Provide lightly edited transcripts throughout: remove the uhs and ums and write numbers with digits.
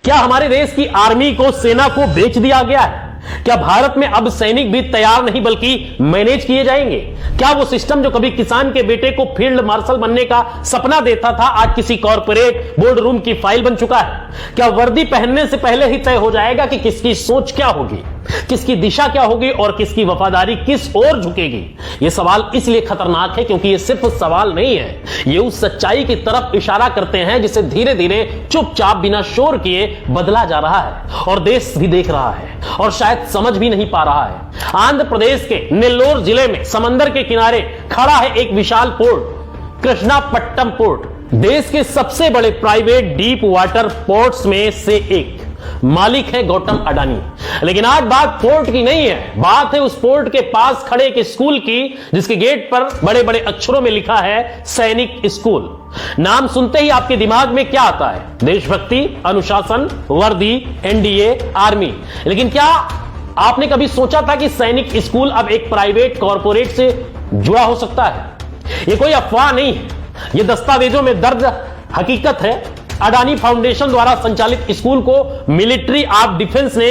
क्या हमारे देश की आर्मी को, सेना को बेच दिया गया है? क्या भारत में अब सैनिक भी तैयार नहीं बल्कि मैनेज किए जाएंगे? क्या वो सिस्टम जो कभी किसान के बेटे को फील्ड मार्शल बनने का सपना देता था, आज किसी कॉर्पोरेट बोर्ड रूम की फाइल बन चुका है? क्या वर्दी पहनने से पहले ही तय हो जाएगा कि किसकी सोच क्या होगी, किसकी दिशा क्या होगी और किसकी वफादारी किस ओर झुकेगी? यह सवाल इसलिए खतरनाक है क्योंकि यह सिर्फ सवाल नहीं है, यह उस सच्चाई की तरफ इशारा करते हैं जिसे धीरे धीरे चुपचाप बिना शोर किए बदला जा रहा है और देश भी देख रहा है और शायद समझ भी नहीं पा रहा है। आंध्र प्रदेश के नेल्लोर जिले में समंदर के किनारे खड़ा है एक विशाल पोर्ट, कृष्णापट्टनम पोर्ट। देश के सबसे बड़े प्राइवेट डीप वाटर पोर्ट्स में से एक। मालिक है गौतम अडानी। लेकिन आज बात पोर्ट की नहीं है, बात है उस पोर्ट के पास खड़े एक स्कूल की जिसके गेट पर बड़े बड़े अक्षरों में लिखा है सैनिक स्कूल। नाम सुनते ही आपके दिमाग में क्या आता है? देशभक्ति, अनुशासन, वर्दी, एनडीए, आर्मी। लेकिन क्या आपने कभी सोचा था कि सैनिक स्कूल अब एक प्राइवेट कॉर्पोरेट से जुड़ा हो सकता है? यह कोई अफवाह नहीं है, यह दस्तावेजों में दर्ज हकीकत है। अडानी फाउंडेशन द्वारा संचालित स्कूल को मिलिट्री ऑफ डिफेंस ने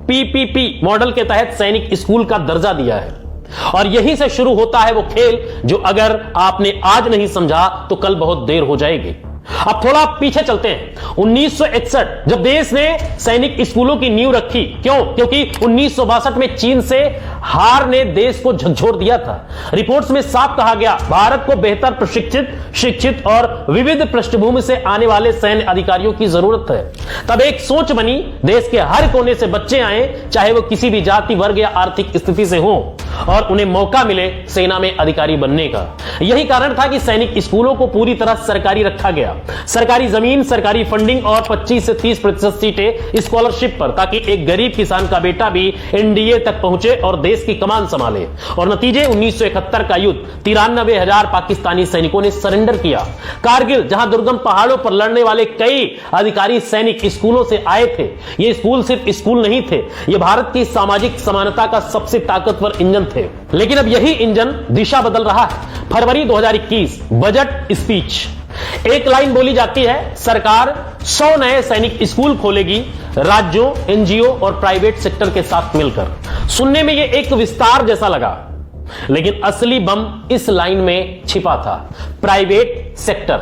पीपीपी मॉडल के तहत सैनिक स्कूल का दर्जा दिया है और यहीं से शुरू होता है वो खेल जो अगर आपने आज नहीं समझा तो कल बहुत देर हो जाएगी। अब थोड़ा पीछे चलते हैं। 1961 जब देश ने सैनिक स्कूलों की नींव रखी, क्यों? क्योंकि 1962 में चीन से हार ने देश को झकझोर दिया था। रिपोर्ट्स में साफ कहा गया भारत को बेहतर प्रशिक्षित, शिक्षित और विविध पृष्ठभूमि से आने वाले सैन्य अधिकारियों की जरूरत है। तब एक सोच बनी, देश के हर कोने से बच्चे आए, चाहे वो किसी भी जाति, वर्ग या आर्थिक स्थिति से हो, और उन्हें मौका मिले सेना में अधिकारी बनने का। यही कारण था कि सैनिक स्कूलों को पूरी तरह सरकारी रखा गया। सरकारी जमीन, सरकारी फंडिंग और 25 से 30% सीटें स्कॉलरशिप पर, ताकि एक गरीब किसान का बेटा भी एनडीए तक पहुंचे और देश की कमान संभाले। और नतीजे 1971 का युद्ध, 93,000 पाकिस्तानी सैनिकों ने सरेंडर किया। कारगिल, जहां दुर्गम पहाड़ों पर लड़ने वाले कई अधिकारी सैनिक स्कूलों से आए थे। ये स्कूल सिर्फ स्कूल नहीं थे, ये भारत की सामाजिक समानता का सबसे ताकतवर इंजन थे। लेकिन अब यही इंजन दिशा बदल रहा है। फरवरी 2021 बजट स्पीच, एक लाइन बोली जाती है, सरकार 100 नए सैनिक स्कूल खोलेगी राज्यों, एनजीओ और प्राइवेट सेक्टर के साथ मिलकर। सुनने में यह एक विस्तार जैसा लगा, लेकिन असली बम इस लाइन में छिपा था, प्राइवेट सेक्टर।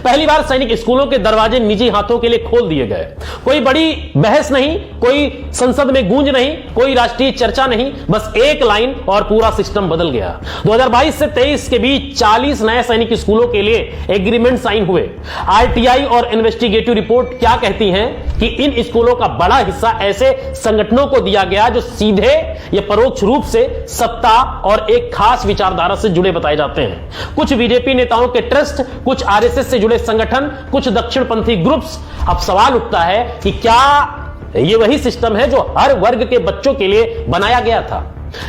पहली बार सैनिक स्कूलों के दरवाजे निजी हाथों के लिए खोल दिए गए। कोई बड़ी बहस नहीं, कोई संसद में गूंज नहीं, कोई राष्ट्रीय चर्चा नहीं, बस एक लाइन और पूरा सिस्टम बदल गया। 2022 से 23 के बीच 40 नए सैनिक स्कूलों के लिए एग्रीमेंट साइन हुए। आरटीआई और इन्वेस्टिगेटिव रिपोर्ट क्या कहती हैं कि इन स्कूलों का बड़ा हिस्सा ऐसे संगठनों को दिया गया जो सीधे या परोक्ष रूप से सत्ता और एक खास विचारधारा से जुड़े बताए जाते हैं। कुछ बीजेपी नेताओं के ट्रस्ट, कुछ आरएसएस से जुड़े संगठन, कुछ दक्षिणपंथी ग्रुप्स। अब सवाल उठता है कि क्या यह वही सिस्टम है जो हर वर्ग के बच्चों के लिए बनाया गया था,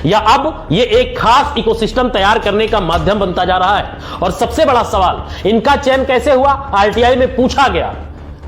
या अब यह एक खास इकोसिस्टम तैयार करने का माध्यम बनता जा रहा है? और सबसे बड़ा सवाल, इनका चयन कैसे हुआ? आरटीआई में पूछा गया,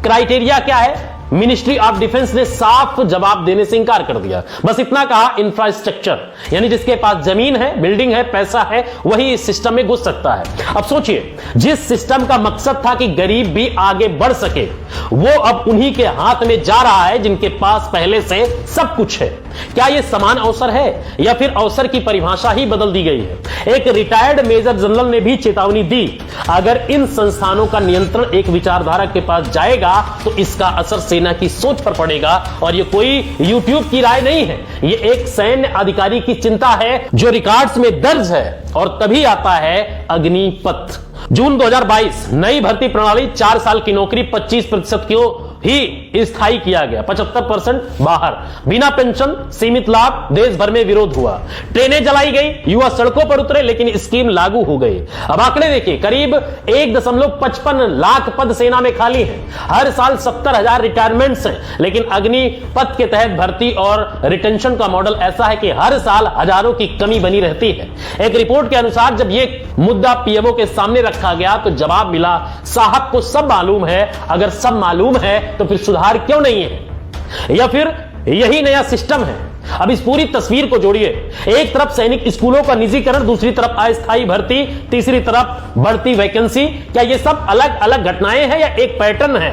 क्राइटेरिया क्या है? मिनिस्ट्री ऑफ डिफेंस ने साफ जवाब देने से इंकार कर दिया। बस इतना कहा, इंफ्रास्ट्रक्चर, यानी जिसके पास जमीन है, बिल्डिंग है, पैसा है, वही इस सिस्टम में घुस सकता है। अब सोचिए, जिस सिस्टम का मकसद था कि गरीब भी आगे बढ़ सके, वो अब उन्हीं के हाथ में जा रहा है जिनके पास पहले से सब कुछ है। क्या यह समान अवसर है या फिर अवसर की परिभाषा ही बदल दी गई है? एक रिटायर्ड मेजर जनरल ने भी चेतावनी दी, अगर इन संस्थानों का नियंत्रण एक विचारधारा के पास जाएगा तो इसका असर सेना की सोच पर पड़ेगा। और यह कोई यूट्यूब की राय नहीं है, यह एक सैन्य अधिकारी की चिंता है जो रिकॉर्ड्स में दर्ज है। और तभी आता है अग्निपथ। जून 2022 नई भर्ती प्रणाली, 4 साल की नौकरी 25% की ही स्थायी किया गया, 75% बाहर, बिना पेंशन, सीमित लाभ, देश भर में विरोध हुआ, ट्रेनें जलाई गई, युवा सड़कों पर उतरे, लेकिन स्कीम लागू हो गई। अब आंकड़े देखिए, करीब 1.55 लाख पद सेना में खाली हैं, हर साल 70,000 रिटायरमेंट्स हैं, लेकिन अग्निपथ के तहत भर्ती और रिटेंशन का मॉडल ऐसा है कि हर साल हजारों की कमी बनी रहती है। एक रिपोर्ट के अनुसार जब यह मुद्दा पीएमओ के सामने रखा गया तो जवाब मिला, साहब को सब मालूम है, अगर सब मालूम है तो फिर सुधार क्यों नहीं है, या फिर यही नया सिस्टम है? अब इस पूरी तस्वीर को जोड़िए, एक तरफ सैनिक स्कूलों का निजीकरण, दूसरी तरफ अस्थायी भर्ती, तीसरी तरफ बढ़ती वैकेंसी। क्या ये सब अलग अलग घटनाएं हैं या एक पैटर्न है?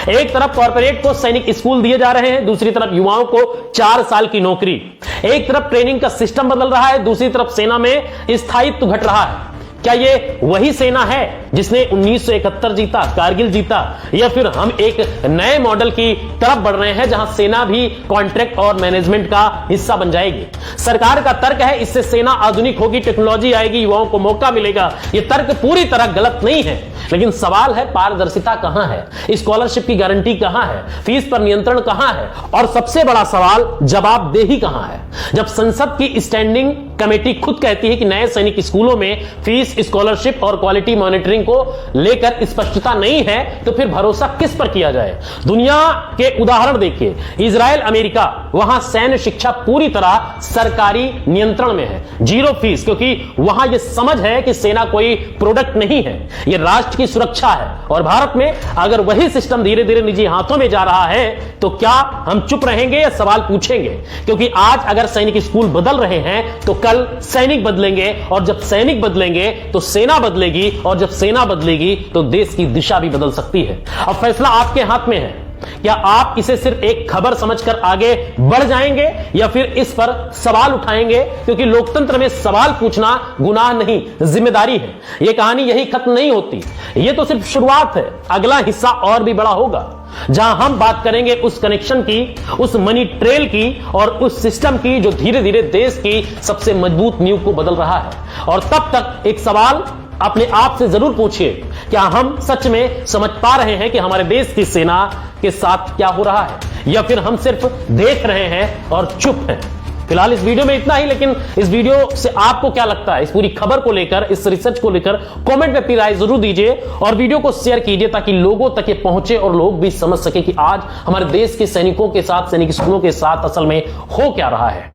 एक तरफ कॉर्पोरेट को सैनिक स्कूल दिए जा रहे हैं, दूसरी तरफ युवाओं को 4 साल की नौकरी। एक तरफ ट्रेनिंग का सिस्टम बदल रहा है, दूसरी तरफ सेना में स्थायित्व घट रहा है। क्या ये वही सेना है जिसने 1971 जीता, कारगिल जीता, या फिर हम एक नए मॉडल की तरफ बढ़ रहे हैं जहां सेना भी कॉन्ट्रैक्ट और मैनेजमेंट का हिस्सा बन जाएगी? सरकार का तर्क है इससे सेना आधुनिक होगी, टेक्नोलॉजी आएगी, युवाओं को मौका मिलेगा। यह तर्क पूरी तरह गलत नहीं है, लेकिन सवाल है पारदर्शिता कहां है, स्कॉलरशिप की गारंटी कहां है, फीस पर नियंत्रण कहां है, और सबसे बड़ा सवाल जवाबदेही कहां है? जब संसद की स्टैंडिंग कमेटी खुद कहती है कि नए सैनिक स्कूलों में फीस, स्कॉलरशिप और क्वालिटी मॉनिटरिंग को लेकर स्पष्टता नहीं है, तो फिर भरोसा किस पर किया जाए? दुनिया के उदाहरण देखिए, इजराइल, अमेरिका, वहां सैन्य शिक्षा पूरी तरह सरकारी नियंत्रण में है, 0 फीस, क्योंकि वहां यह समझ है कि सेना कोई प्रोडक्ट नहीं है, यह राष्ट्र की सुरक्षा है। और भारत में अगर वही सिस्टम धीरे धीरे निजी हाथों में जा रहा है, तो क्या हम चुप रहेंगे या सवाल पूछेंगे? क्योंकि आज अगर सैनिक स्कूल बदल रहे हैं, तो कल सैनिक बदलेंगे, और जब सैनिक बदलेंगे तो सेना बदलेगी, और जब सेना बदलेगी तो देश की दिशा भी बदल सकती है। अब फैसला आपके हाथ में है। क्या आप इसे सिर्फ एक खबर समझकर आगे बढ़ जाएंगे, या फिर इस पर सवाल उठाएंगे? क्योंकि लोकतंत्र में सवाल पूछना गुनाह नहीं, जिम्मेदारी है। यह कहानी यही खत्म नहीं होती, यह तो सिर्फ शुरुआत है। अगला हिस्सा और भी बड़ा होगा, जहां हम बात करेंगे उस कनेक्शन की, उस मनी ट्रेल की, और उस सिस्टम की जो धीरे धीरे देश की सबसे मजबूत नींव को बदल रहा है। और तब तक एक सवाल अपने आप से जरूर पूछिए, क्या हम सच में समझ पा रहे हैं कि हमारे देश की सेना के साथ क्या हो रहा है, या फिर हम सिर्फ देख रहे हैं और चुप हैं? फिलहाल इस वीडियो में इतना ही, लेकिन इस वीडियो से आपको क्या लगता है, इस पूरी खबर को लेकर, इस रिसर्च को लेकर कमेंट में अपनी राय जरूर दीजिए, और वीडियो को शेयर कीजिए ताकि लोगों तक ये पहुंचे और लोग भी समझ सके कि आज हमारे देश के सैनिकों के साथ, सैनिक स्कूलों के साथ असल में हो क्या रहा है।